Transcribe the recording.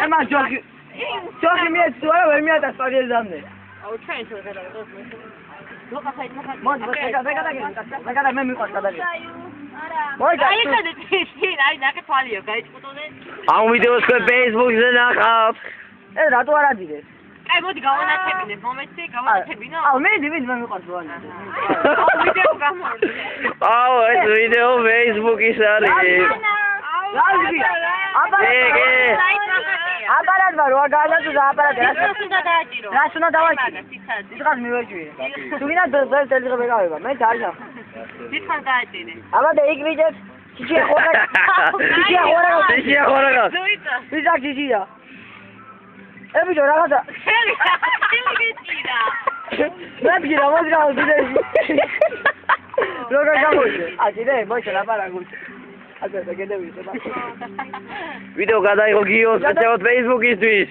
ემა ჯოგი მიეცვა ვერ მიატასპარია ზამნე აუ ჩვენ თუ რა მოდი მე მიყვარს გადაგე აი ხადე წინ აი ნაკე თვალიო გაიჭყუტონე ამ ვიდეოს ქვე Facebook-ზე ნახავთ ეს რატო არ აძიდეს აი მოდი გავანათებინე მომენტი გავანათებინო აუ მე მიყვარს ვანი ვიდეო გამორდი აუ ეს ვიდეო Facebook-ის არის ლაზი აპარატ ვარ რა გადაწყვეტა აპარატი რას უნდა დააჭირო რას უნდა დავაჭირო ციცად ციხას მივაჭვიე თუ გინდა დელიღებ ეკავება მე დაიჭამ ციხას დააჭინე აბა და იქ ვიძებ ჩიჩი ხორა ზუიტა ვიზა ჩიჩია ებიჯო რაღაცა შეგეჭირა მე ბიჭირა მოდი გავდიდეში როგორ გამოიწე აჭირე მოიცა ლაპარაკურჩი ასე და გედევი ხება ვიდეო გადაიღო გიოს, შეწევთ Facebook-ისთვის.